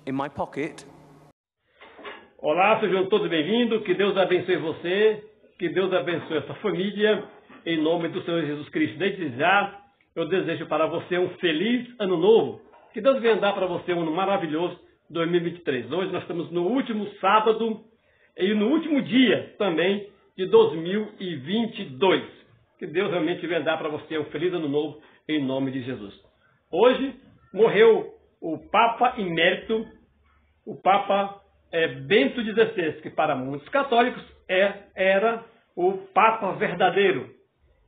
in my pocket. Olá, sejam todos bem-vindos. Que Deus abençoe você, que Deus abençoe a sua família, em nome do Senhor Jesus Cristo. Desde já, eu desejo para você um feliz ano novo. Que Deus venha dar para você um ano maravilhoso 2023. Hoje nós estamos no último sábado e no último dia também de 2022. Que Deus realmente venha dar para você um feliz ano novo em nome de Jesus. Hoje morreu o Papa Emérito, o Papa Bento XVI, que para muitos católicos era o Papa verdadeiro,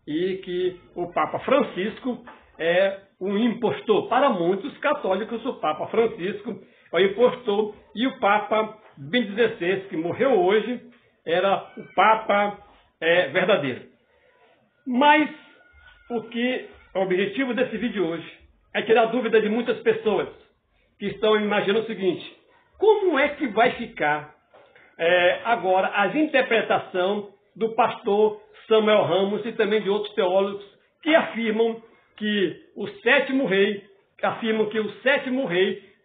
e que o Papa Francisco é um impostor. Para muitos católicos, o Papa Francisco é o impostor, e o Papa Bento XVI, que morreu hoje, era o Papa verdadeiro. Mas o objetivo desse vídeo hoje é tirar a dúvida de muitas pessoas que estão imaginando o seguinte: como é que vai ficar agora a interpretação do pastor Samuel Ramos e também de outros teólogos que afirmam que o sétimo rei,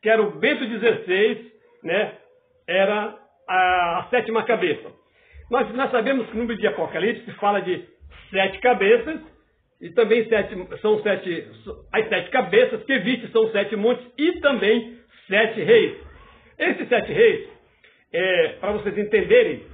que era o Bento XVI, né, era a sétima cabeça. Nós sabemos que no livro de Apocalipse fala de 7 cabeças, e também as 7 cabeças que vistes são 7 montes e também 7 reis. Esses 7 reis, para vocês entenderem,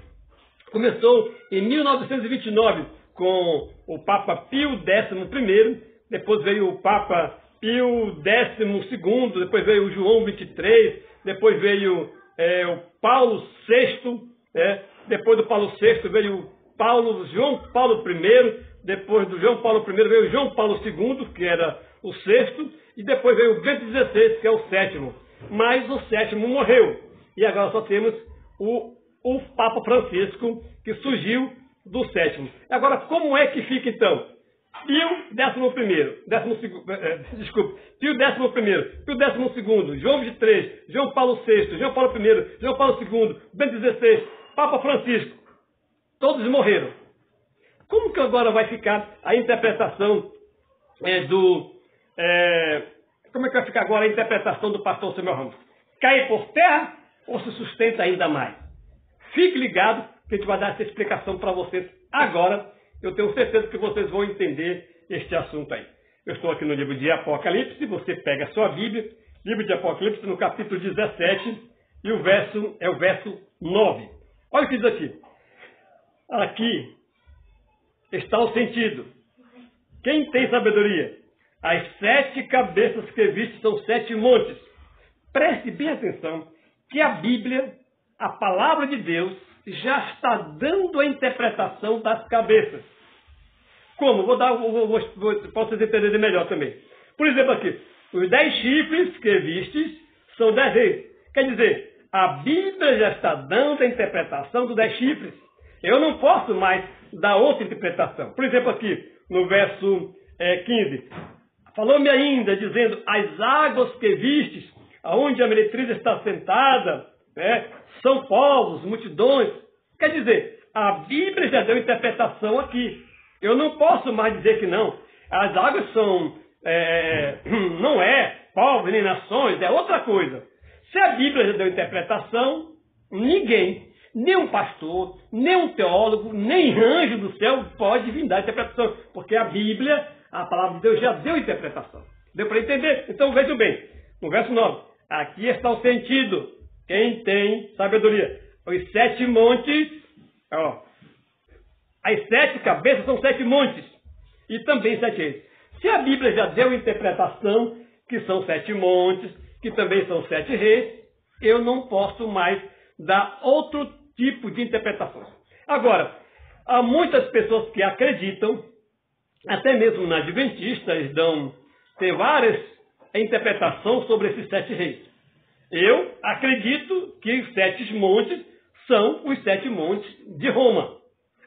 começou em 1929 com o Papa Pio XI, depois veio o Papa Pio XII, depois veio o João XXIII, depois veio o Paulo VI, depois do Paulo VI veio o João Paulo I, depois do João Paulo I veio o João Paulo II, que era o sexto, e depois veio o Bento XVI, que é o sétimo. Mas o sétimo morreu. E agora só temos o Papa Francisco, que surgiu do sétimo. Agora, como é que fica então? Pio XI, Pio XII, João XXIII, João Paulo VI, João Paulo I, João Paulo II, Bento XVI, Papa Francisco. Todos morreram. Como que agora vai ficar a interpretação como é que vai ficar agora a interpretação do pastor Samuel Ramos? Cai por terra ou se sustenta ainda mais? Fique ligado que a gente vai dar essa explicação para vocês agora. Eu tenho certeza que vocês vão entender este assunto aí. Eu estou aqui no livro de Apocalipse, você pega a sua Bíblia, livro de Apocalipse no capítulo 17, e o verso é o verso 9. Olha o que diz aqui. Aqui está o sentido. Quem tem sabedoria? As 7 cabeças que viste são 7 montes. Preste bem atenção que a Bíblia, a palavra de Deus, já está dando a interpretação das cabeças. Como? Para vocês entenderem melhor também. Por exemplo aqui, os 10 chifres que vistes são 10 reis. Quer dizer, a Bíblia já está dando a interpretação dos 10 chifres. Eu não posso mais dar outra interpretação. Por exemplo aqui, no verso 15. Falou-me ainda, dizendo, as águas que vistes, aonde a meretriz está sentada, são povos, multidões. Quer dizer, a Bíblia já deu interpretação aqui. Eu não posso mais dizer que não. As águas são, não é povos nem nações, é outra coisa. Se a Bíblia já deu interpretação, ninguém, nem um pastor, nem um teólogo, nem anjo do céu pode vir dar interpretação. Porque a Bíblia, a palavra de Deus já deu interpretação. Deu para entender? Então vejam bem. No verso 9. Aqui está o sentido. Quem tem sabedoria? Os 7 montes. As 7 cabeças são 7 montes. E também 7 reis. Se a Bíblia já deu interpretação que são 7 montes, que também são 7 reis, eu não posso mais dar outro tipo de interpretação. Agora, há muitas pessoas que acreditam, até mesmo na Adventista, eles tem várias interpretações sobre esses 7 reis. Eu acredito que os 7 montes são os 7 montes de Roma.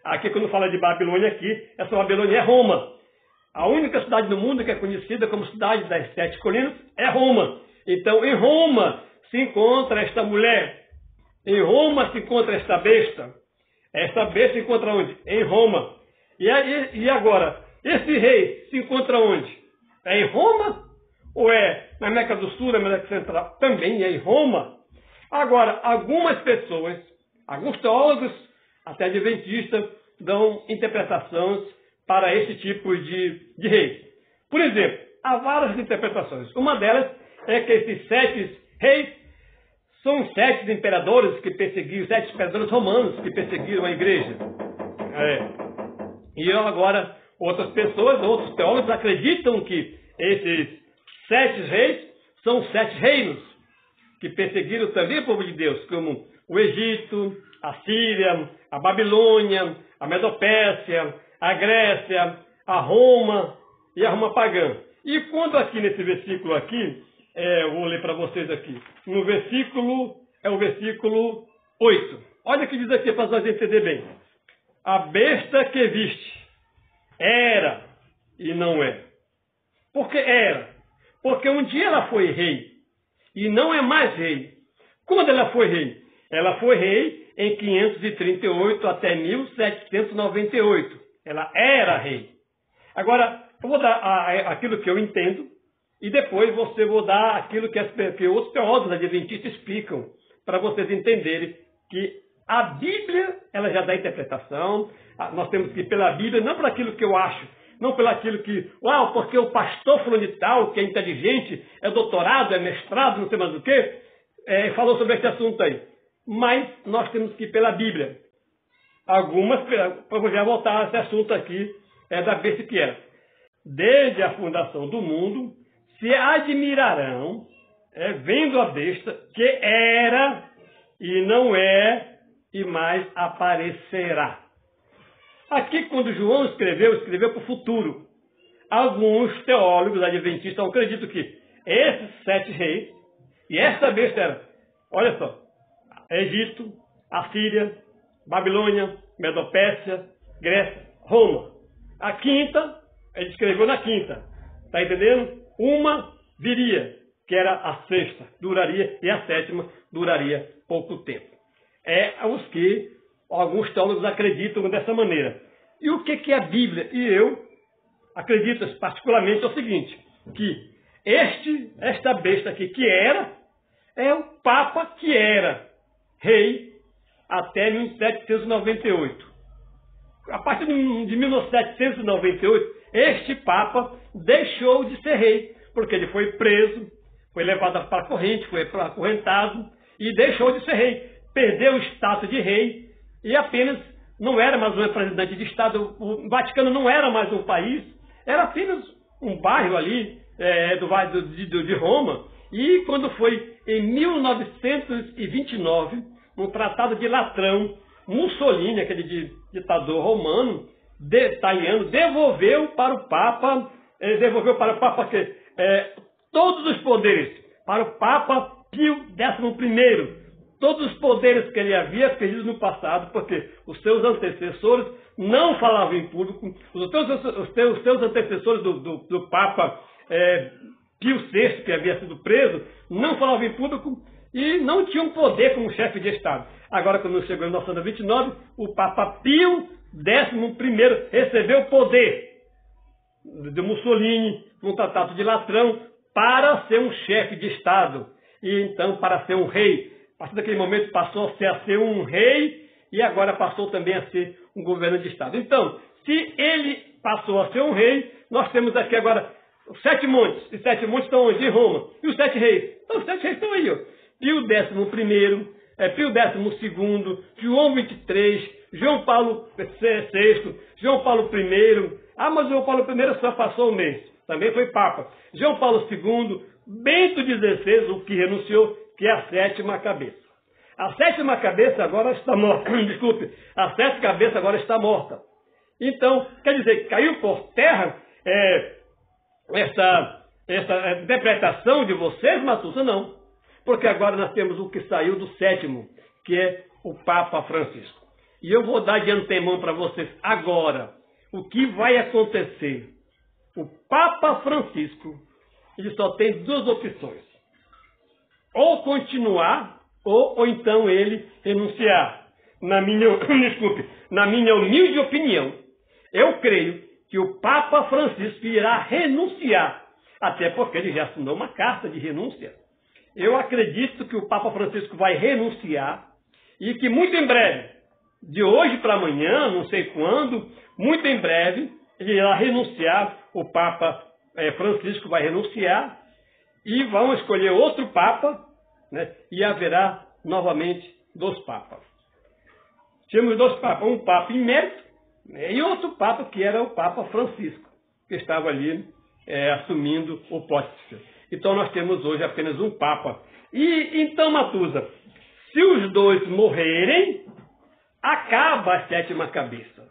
Aqui, quando fala de Babilônia, essa Babilônia é Roma. A única cidade do mundo que é conhecida como cidade das 7 colinas é Roma. Então, em Roma se encontra esta mulher. Em Roma se encontra esta besta. Esta besta se encontra onde? Em Roma. E agora, esse rei se encontra onde? É em Roma? Ou é na América do Sul, na América Central? Também é em Roma. Agora, algumas pessoas, alguns teólogos, até adventistas, dão interpretações para esse tipo de rei. Por exemplo, há várias interpretações. Uma delas é que esses 7 reis são 7 imperadores que perseguiram, 7 imperadores romanos que perseguiram a igreja. E agora, outras pessoas, outros teólogos acreditam que esses 7 reis são 7 reinos que perseguiram também o povo de Deus, como o Egito, a Síria, a Babilônia, a Medopérsia, a Grécia, a Roma e a Roma pagã. E quando aqui nesse versículo aqui, eu vou ler para vocês aqui, no versículo, é o versículo 8. Olha o que diz aqui para nós entender bem. A besta que viste era e não é. Por que era? Porque um dia ela foi rei e não é mais rei. Quando ela foi rei? Ela foi rei em 538 até 1798. Ela era rei. Agora, eu vou dar aquilo que eu entendo e depois você vou dar aquilo que outros teólogos adventistas explicam para vocês entenderem que a Bíblia ela já dá interpretação. Nós temos que ir pela Bíblia, não por aquilo que eu acho, não pelo aquilo que, porque o pastor fulano de tal, que é inteligente, é doutorado, é mestrado, não sei mais o quê, falou sobre esse assunto aí. Mas nós temos que ir pela Bíblia. Eu vou já voltar a esse assunto aqui, da besta que era. Desde a fundação do mundo, se admirarão, vendo a besta, que era e não é, e mais aparecerá. Aqui, quando João escreveu para o futuro. Alguns teólogos adventistas acreditam que esses 7 reis, e essa besta era, olha só, Egito, Assíria, Babilônia, Medopérsia, Grécia, Roma. A quinta, ele escreveu na quinta. Está entendendo? Uma viria, que era a sexta, duraria, e a sétima duraria pouco tempo. Os que alguns teólogos acreditam dessa maneira. E o que é a Bíblia? E eu acredito particularmente o seguinte, que esta besta aqui que era, é o Papa que era rei até 1798. A partir de 1798, este Papa deixou de ser rei, porque ele foi preso, foi levado para a corrente, foi acorrentado e deixou de ser rei. Perdeu o status de rei e apenas não era mais um representante de Estado. O Vaticano não era mais um país, era apenas um bairro ali de Roma. E quando foi em 1929, no Tratado de Latrão, Mussolini, aquele ditador romano, italiano, devolveu para o Papa todos os poderes, para o Papa Pio XI. Todos os poderes que ele havia perdido no passado, porque os seus antecessores não falavam em público, os seus antecessores do Papa Pio VI, que havia sido preso, não falavam em público e não tinham poder como chefe de Estado. Agora, quando chegou em 1929, o Papa Pio XI recebeu o poder de Mussolini, no Tratado de Latrão, para ser um chefe de Estado. E então, para ser um rei. A partir daquele momento passou a ser um rei e agora passou também a ser um governo de Estado. Então, se ele passou a ser um rei, nós temos aqui agora os 7 montes. Os 7 montes estão onde? Em Roma. E os 7 reis? Então, os 7 reis estão aí. Pio XI, Pio XII, João XXIII, João Paulo VI, João Paulo I. Mas João Paulo I só passou um mês. Também foi Papa. João Paulo II, Bento XVI, o que renunciou, que é a 7ª cabeça. A 7ª cabeça agora está morta. Desculpe, a 7ª cabeça agora está morta. Então, quer dizer, caiu por terra essa interpretação de vocês, Matussa? Não. Porque agora nós temos o que saiu do 7º, que é o Papa Francisco. E eu vou dar de antemão para vocês agora o que vai acontecer. O Papa Francisco, ele só tem 2 opções. Ou continuar, ou então ele renunciar. Na minha humilde opinião, eu creio que o Papa Francisco irá renunciar. Até porque ele já assinou uma carta de renúncia. eu acredito que o Papa Francisco vai renunciar e que muito em breve, de hoje para amanhã, não sei quando, muito em breve, ele irá renunciar, o Papa Francisco vai renunciar e vão escolher outro Papa, né, e haverá novamente 2 Papas. Tínhamos 2 Papas, um Papa emérito, né, e outro Papa que era o Papa Francisco, que estava ali assumindo o poste. Então nós temos hoje apenas um Papa. E então, Matusa, se os 2 morrerem, acaba a 7ª cabeça.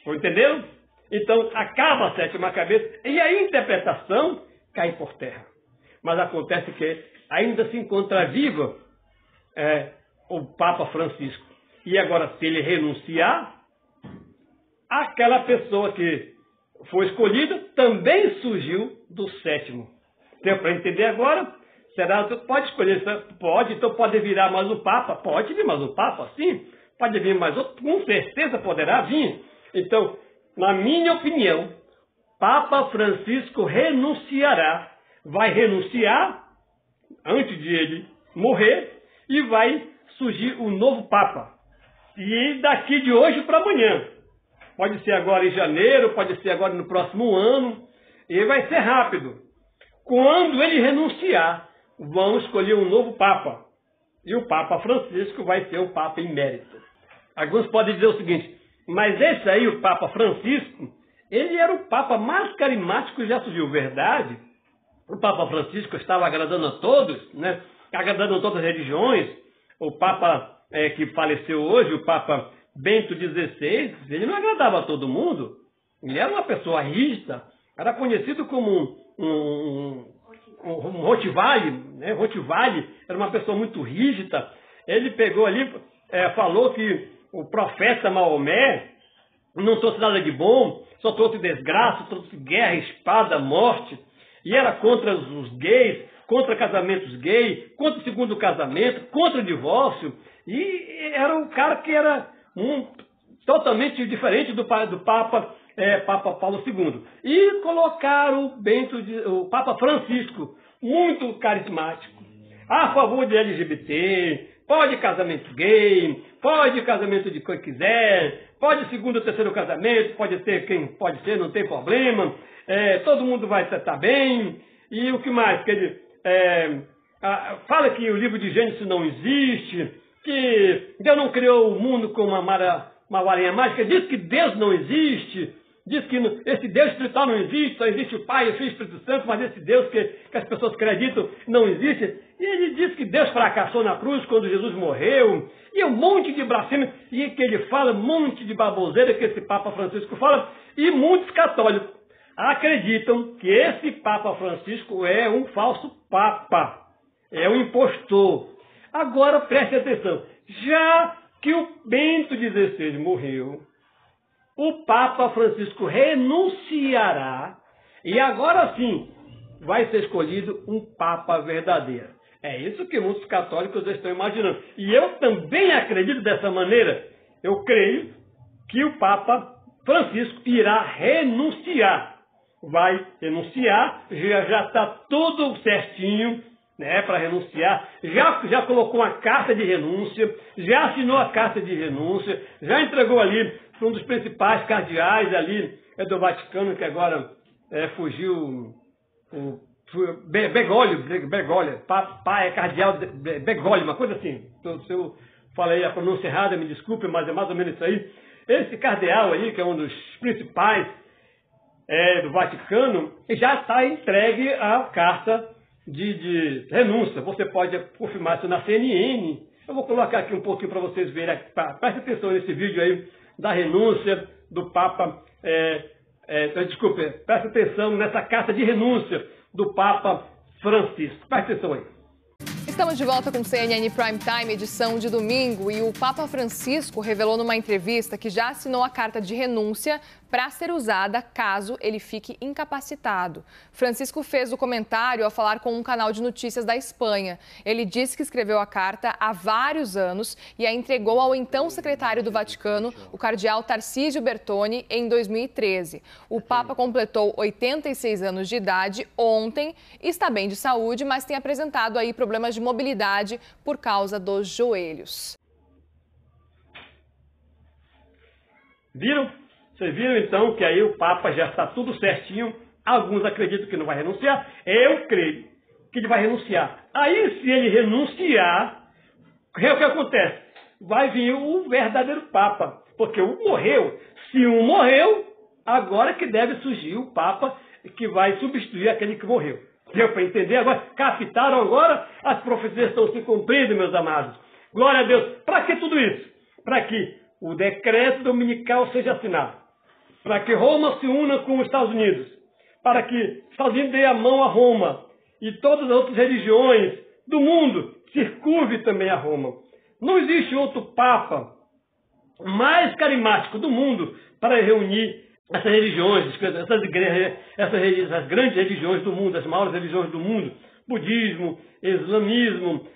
Entendeu? Então acaba a 7ª cabeça e a interpretação cai por terra. Mas acontece que ainda se encontra viva o Papa Francisco. E agora, se ele renunciar, aquela pessoa que foi escolhida também surgiu do 7º. Deu para entender agora? Será que pode escolher? Pode, então pode virar mais um Papa? Pode vir mais um Papa, sim. Pode vir mais outro, com certeza poderá vir. Então, na minha opinião, Papa Francisco renunciará, vai renunciar antes de ele morrer e vai surgir um novo Papa. E daqui de hoje para amanhã. Pode ser agora em janeiro, pode ser agora no próximo ano, e vai ser rápido. Quando ele renunciar, vão escolher um novo Papa. E o Papa Francisco vai ser o Papa emérito. Alguns podem dizer o seguinte, mas esse aí, o Papa Francisco, ele era o Papa mais carismático que já surgiu. Verdade? O Papa Francisco estava agradando a todos, né? Agradando a todas as religiões. O Papa que faleceu hoje, o Papa Bento XVI, ele não agradava a todo mundo. Ele era uma pessoa rígida, era conhecido como um Rottweiler, né? Rottweiler era uma pessoa muito rígida. Ele pegou ali, falou que o profeta Maomé não trouxe nada de bom, só trouxe desgraça, trouxe guerra, espada, morte. E era contra os gays, contra casamentos gays, contra o segundo casamento, contra o divórcio. E era um cara que era totalmente diferente do Papa Paulo II. E colocaram o Papa Francisco, muito carismático, a favor de LGBT, pode casamento gay, pode casamento de quem quiser, pode segundo ou terceiro casamento, pode ter quem pode ser, não tem problema, todo mundo vai estar bem. E o que mais? Que ele fala que o livro de Gênesis não existe, que Deus não criou o mundo com uma varinha mágica, diz que Deus não existe, diz que esse Deus espiritual não existe, só existe o Pai, o Filho e o Espírito Santo, mas esse Deus que as pessoas acreditam não existe. E ele diz que Deus fracassou na cruz quando Jesus morreu, e um monte de blasfêmia, e que ele fala, um monte de baboseira que esse Papa Francisco fala, e muitos católicos acreditam que esse Papa Francisco é um falso Papa, é um impostor. Agora preste atenção, já que o Bento XVI morreu, o Papa Francisco renunciará e agora sim vai ser escolhido um Papa verdadeiro. É isso que muitos católicos estão imaginando. E eu também acredito dessa maneira. Eu creio que o Papa Francisco irá renunciar. Vai renunciar, já está tudo certinho, né, para renunciar, já colocou uma carta de renúncia, já assinou a carta de renúncia, já entregou ali para um dos principais cardeais ali do Vaticano, que agora fugiu, Bergoglio, cardeal Bergoglio, uma coisa assim. Se eu falei a pronúncia errada, me desculpe, mas é mais ou menos isso aí. Esse cardeal aí, que é um dos principais do Vaticano, já está entregue a carta de renúncia. Você pode confirmar isso na CNN. Eu vou colocar aqui um pouquinho para vocês verem. Preste atenção nesse vídeo aí da renúncia do Papa. Desculpe, preste atenção nessa carta de renúncia do Papa Francisco. Preste atenção aí. Estamos de volta com o CNN Prime Time, edição de domingo, e o Papa Francisco revelou numa entrevista que já assinou a carta de renúncia para ser usada caso ele fique incapacitado. Francisco fez o comentário ao falar com um canal de notícias da Espanha. Ele disse que escreveu a carta há vários anos e a entregou ao então secretário do Vaticano, o cardeal Tarcísio Bertone, em 2013. O Papa completou 86 anos de idade ontem, está bem de saúde, mas tem apresentado aí problemas de mobilidade por causa dos joelhos. Viram? Vocês viram então que aí o Papa já está tudo certinho. Alguns acreditam que não vai renunciar. Eu creio que ele vai renunciar. Aí, se ele renunciar, o que acontece? Vai vir o verdadeiro Papa. Porque um morreu. Se um morreu, agora que deve surgir o Papa que vai substituir aquele que morreu. Deu para entender? Agora, captaram agora? As profecias estão se cumprindo, meus amados. Glória a Deus. Para que tudo isso? Para que o decreto dominical seja assinado. Para que Roma se una com os Estados Unidos. Para que os Estados Unidos dê a mão a Roma. E todas as outras religiões do mundo se curve também a Roma. Não existe outro Papa mais carismático do mundo para reunir essas religiões, essas igrejas, essas grandes religiões do mundo, as maiores religiões do mundo. Budismo, islamismo,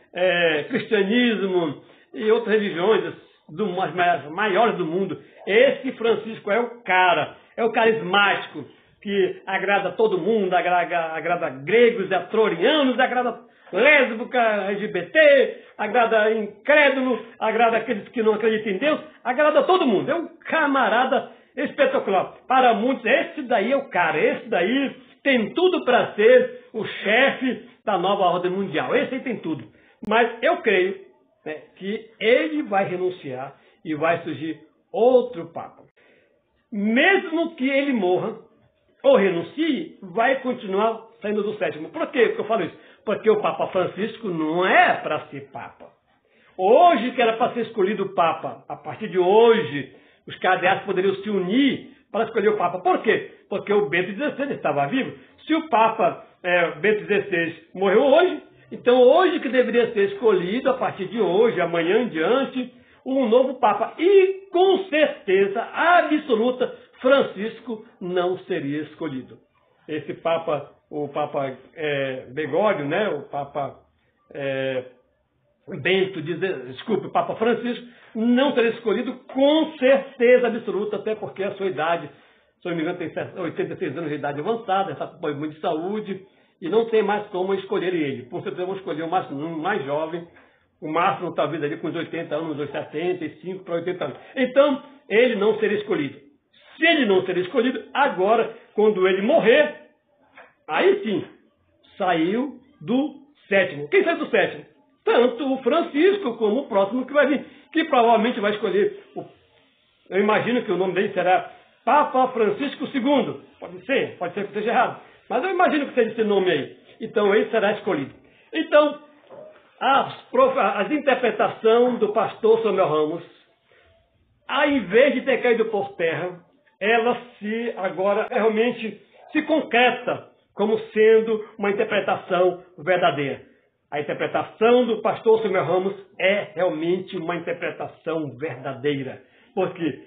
cristianismo e outras religiões as maiores do mundo. Esse Francisco é o cara, é o carismático, que agrada todo mundo, agrada gregos, atrorianos, agrada lésbica, LGBT, agrada incrédulo, agrada aqueles que não acreditam em Deus, agrada todo mundo. É um camarada espetacular. Para muitos, esse daí é o cara, esse daí tem tudo para ser o chefe da nova ordem mundial. Esse aí tem tudo. Mas eu creio que ele vai renunciar e vai surgir outro Papa. Mesmo que ele morra ou renuncie, vai continuar saindo do sétimo. Por quê que eu falo isso? Porque o Papa Francisco não é para ser Papa. Hoje que era para ser escolhido o Papa, a partir de hoje, os cardeais poderiam se unir para escolher o Papa. Por quê? Porque o Bento XVI estava vivo. Se o Papa Bento XVI morreu hoje, então hoje que deveria ser escolhido, a partir de hoje, amanhã em diante, um novo Papa. E com certeza absoluta, Francisco não seria escolhido. Esse Papa, o Papa Begódio, né? O Papa o Papa Francisco, não seria escolhido com certeza absoluta, até porque a sua idade, se não me engano, tem 86 anos de idade avançada, está com problema de saúde, e não tem mais como escolher ele. Por certeza vão escolher um mais jovem, o máximo talvez ali com uns 80 anos, uns 75 para 80 anos. Então, ele não seria escolhido. Se ele não seria escolhido, agora, quando ele morrer, aí sim, saiu do sétimo. Quem saiu do sétimo? Tanto o Francisco como o próximo que vai vir, que provavelmente vai escolher, eu imagino que o nome dele será Papa Francisco II. Pode ser que esteja errado. Mas eu imagino que seja esse nome aí. Então ele será escolhido. Então, as interpretações do pastor Samuel Ramos, ao invés de ter caído por terra, ela agora realmente se concreta como sendo uma interpretação verdadeira. A interpretação do pastor Samuel Ramos é realmente uma interpretação verdadeira. Porque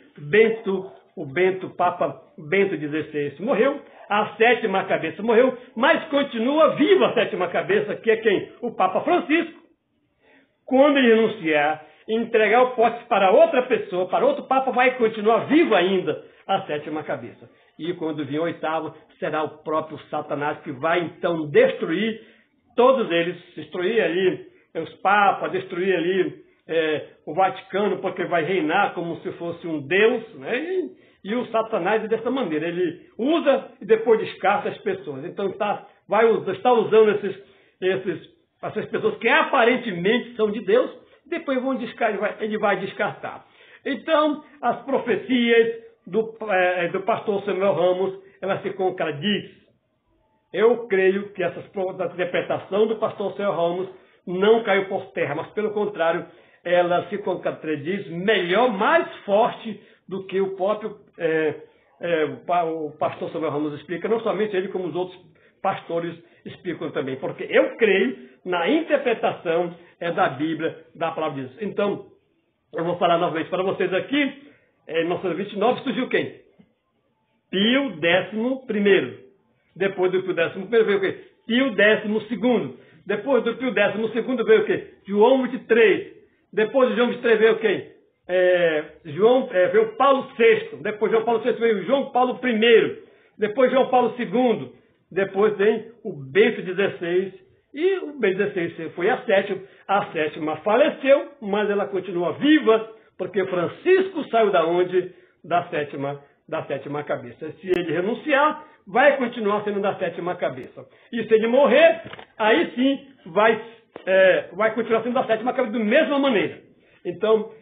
o Papa Bento XVI morreu, a sétima cabeça morreu, mas continua viva a sétima cabeça, que é quem? O Papa Francisco. Quando ele renunciar, entregar o poste para outra pessoa, para outro Papa, vai continuar viva ainda a sétima cabeça. E quando vir o oitavo, será o próprio Satanás que vai então destruir todos eles, destruir ali os papas, destruir ali o Vaticano, porque vai reinar como se fosse um Deus, né? E o Satanás é dessa maneira, ele usa e depois descarta as pessoas. Então está usando essas pessoas que aparentemente são de Deus, depois ele vai descartar. Então, as profecias do pastor Samuel Ramos, elas se contradizem. Eu creio que essa interpretação do pastor Samuel Ramos não caiu por terra, mas pelo contrário, ela se contradiz melhor, mais forte do que o próprio o pastor Samuel Ramos explica, não somente ele, como os outros pastores explicam também, porque eu creio na interpretação da Bíblia, da palavra de Deus. Então, eu vou falar novamente para vocês aqui, em 1929 surgiu quem? Pio XI. Depois do Pio XI veio o quê? Pio XII. Depois do Pio XII veio o quê? João XXIII. Depois de João XXIII veio o quê? Veio Paulo VI. Depois de João Paulo VI veio João Paulo I. Depois João Paulo II. Depois tem o Bento XVI. E o Bento XVI foi a sétima. A sétima faleceu, mas ela continua viva, porque Francisco saiu da onde? Da sétima cabeça. Se ele renunciar, vai continuar sendo da sétima cabeça. E se ele morrer, aí sim vai continuar sendo da sétima cabeça da mesma maneira. Então,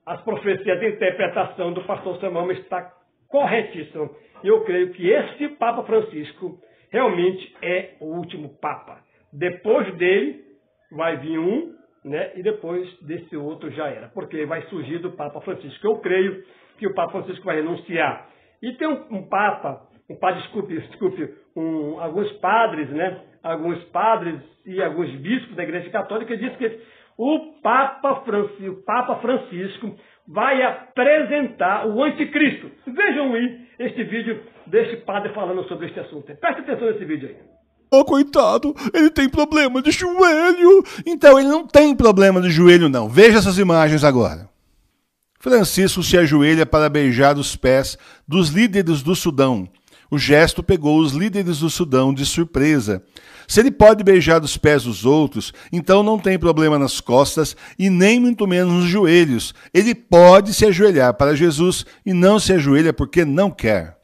as profecias de interpretação do pastor Samuel está corretíssima. E eu creio que esse Papa Francisco realmente é o último Papa. Depois dele vai vir um, né? E depois desse outro já era. Porque vai surgir do Papa Francisco. Eu creio que o Papa Francisco vai renunciar. E tem alguns padres, né? Alguns padres e alguns bispos da Igreja Católica dizem que o Papa Francisco vai apresentar o anticristo. Vejam aí este vídeo deste padre falando sobre este assunto. Preste atenção nesse vídeo aí. Oh, coitado, ele tem problema de joelho. Então ele não tem problema de joelho, não. Veja essas imagens agora. Francisco se ajoelha para beijar os pés dos líderes do Sudão. O gesto pegou os líderes do Sudão de surpresa. Se ele pode beijar os pés dos outros, então não tem problema nas costas e nem muito menos nos joelhos. Ele pode se ajoelhar para Jesus e não se ajoelha porque não quer.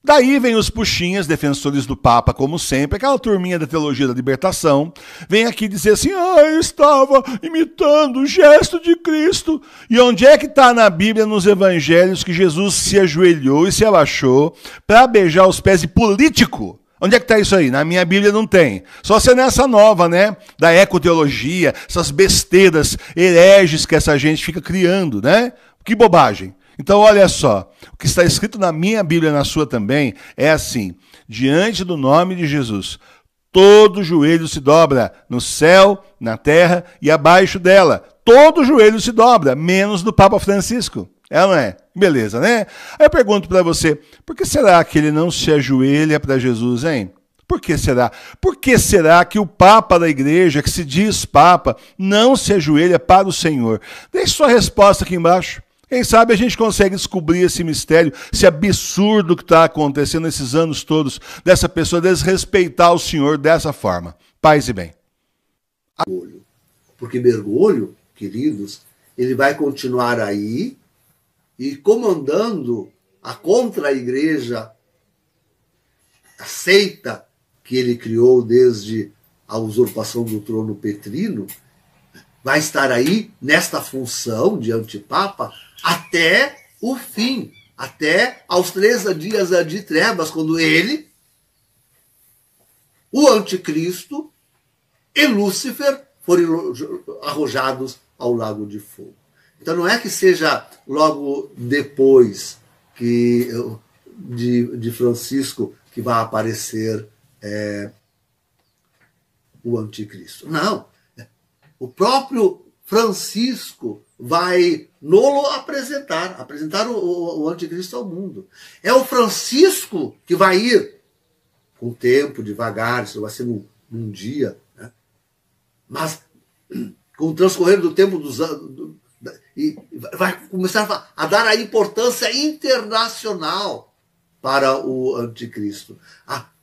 Daí vem os puxinhas, defensores do Papa, como sempre, aquela turminha da teologia da libertação, vem aqui dizer assim, eu estava imitando o gesto de Cristo. E onde é que está na Bíblia, nos evangelhos, que Jesus se ajoelhou e se abaixou para beijar os pés de político? Onde é que está isso aí? Na minha Bíblia não tem. Só se é nessa nova, né? Da ecoteologia, essas besteiras hereges que essa gente fica criando, né? Que bobagem. Então, olha só, o que está escrito na minha Bíblia e na sua também é assim, diante do nome de Jesus, todo joelho se dobra, no céu, na terra e abaixo dela. Todo joelho se dobra, menos do Papa Francisco. É ou não é? Beleza, né? Aí eu pergunto para você, por que será que ele não se ajoelha para Jesus, hein? Por que será? Por que será que o Papa da Igreja, que se diz Papa, não se ajoelha para o Senhor? Deixe sua resposta aqui embaixo. Quem sabe a gente consegue descobrir esse mistério, esse absurdo que está acontecendo nesses anos todos, dessa pessoa desrespeitar o Senhor dessa forma. Paz e bem. Porque Bergoglio, queridos, ele vai continuar aí e comandando a contra-igreja, a seita que ele criou desde a usurpação do trono petrino, vai estar aí nesta função de antipapa até o fim, até aos 3 dias de trevas, quando ele, o anticristo e Lúcifer foram arrojados ao lago de fogo. Então não é que seja logo depois que de Francisco que vai aparecer o anticristo. Não. O próprio Francisco vai nolo apresentar o anticristo ao mundo. É o Francisco que vai ir com o tempo, devagar, isso vai ser num dia, né? Mas com o transcorrer do tempo dos anos, e vai começar a dar a importância internacional para o anticristo.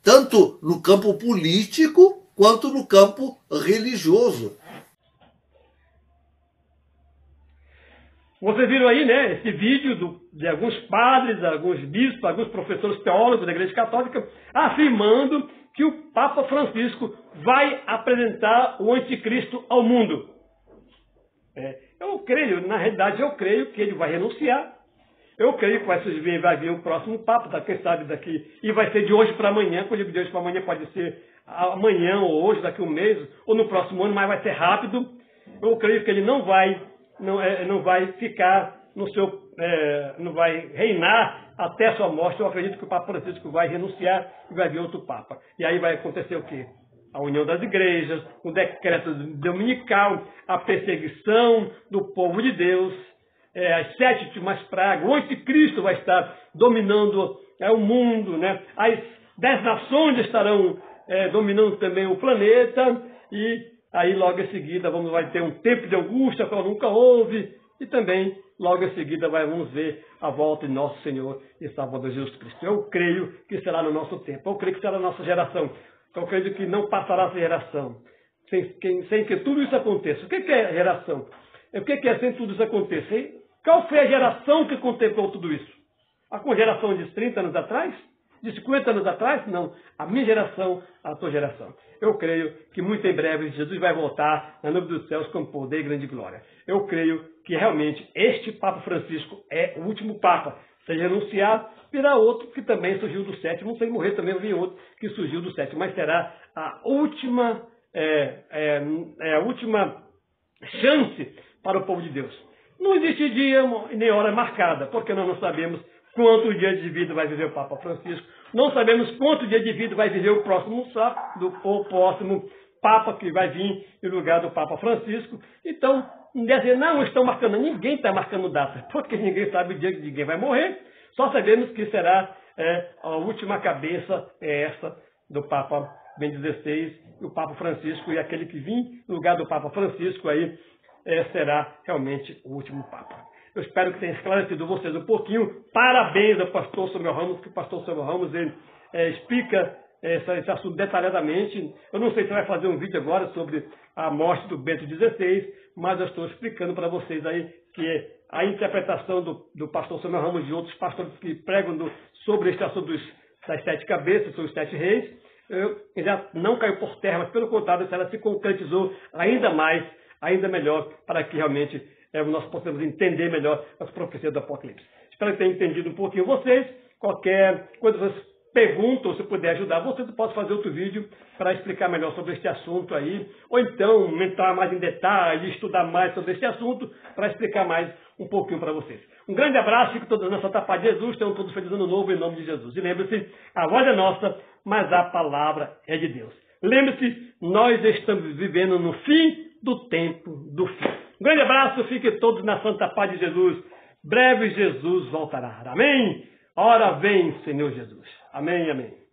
Tanto no campo político quanto no campo religioso. Vocês viram aí, né, esse vídeo de alguns padres, alguns bispos, alguns professores teólogos da Igreja Católica afirmando que o Papa Francisco vai apresentar o anticristo ao mundo. Eu creio, na realidade, eu creio que ele vai renunciar. Eu creio que vai vir o próximo Papa, quem sabe daqui, e vai ser de hoje para amanhã. Quando eu digo de hoje para amanhã, pode ser amanhã ou hoje, daqui a um mês, ou no próximo ano, mas vai ser rápido. Eu creio que ele não vai ficar não vai reinar até a sua morte. Eu acredito que o Papa Francisco vai renunciar e vai vir outro Papa. E aí vai acontecer o quê? A união das igrejas, o decreto dominical, a perseguição do povo de Deus, as 7 últimas pragas, o anticristo vai estar dominando o mundo, né? As 10 nações estarão dominando também o planeta, e aí logo em seguida vai ter um tempo de angústia, qual nunca houve, e também logo em seguida vamos ver a volta de nosso Senhor e Salvador Jesus Cristo. Eu creio que será no nosso tempo, eu creio que será na nossa geração, eu creio que não passará essa geração sem que tudo isso aconteça. O que é geração? O que é sem tudo isso acontecer? Qual foi a geração que contemplou tudo isso? A geração de 30 anos atrás? De 50 anos atrás? Não. A minha geração, a tua geração. Eu creio que muito em breve Jesus vai voltar na nuvem dos céus com poder e grande glória. Eu creio que realmente este Papa Francisco é o último Papa. Se renunciar, virá outro que também surgiu do sétimo. Se ele morrer também vir outro que surgiu do sétimo. Mas será a última chance para o povo de Deus. Não existe dia nem hora marcada, porque nós não sabemos quantos dias de vida vai viver o Papa Francisco, não sabemos quantos dias de vida vai viver o próximo Papa que vai vir em lugar do Papa Francisco. Então, não estão marcando, ninguém está marcando data, porque ninguém sabe o dia que ninguém vai morrer, só sabemos que será a última cabeça essa do Papa Bento XVI, o Papa Francisco, e aquele que vir no lugar do Papa Francisco aí será realmente o último Papa. Eu espero que tenha esclarecido vocês um pouquinho. Parabéns ao pastor Samuel Ramos, que o pastor Samuel Ramos ele explica esse assunto detalhadamente. Eu não sei se vai fazer um vídeo agora sobre a morte do Bento XVI, mas eu estou explicando para vocês aí que a interpretação do pastor Samuel Ramos e de outros pastores que pregam sobre este assunto das 7 cabeças, sobre os 7 reis, já não caiu por terra, mas pelo contrário, ela se concretizou ainda mais, ainda melhor, para que realmente nós possamos entender melhor as profecias do Apocalipse. Espero que tenha entendido um pouquinho vocês. Qualquer coisa que vocês perguntam, se eu puder ajudar vocês, eu posso fazer outro vídeo para explicar melhor sobre este assunto aí, ou então entrar mais em detalhe, estudar mais sobre este assunto, para explicar mais um pouquinho para vocês. Um grande abraço, fiquem todos na Santa Paz de Jesus, tenham todos feliz ano novo em nome de Jesus. E lembre-se, a voz é nossa, mas a palavra é de Deus. Lembre-se, nós estamos vivendo no fim do tempo do fim. Um grande abraço, fiquem todos na Santa Paz de Jesus. Breve Jesus voltará. Amém? Ora vem, Senhor Jesus. Amém, amém.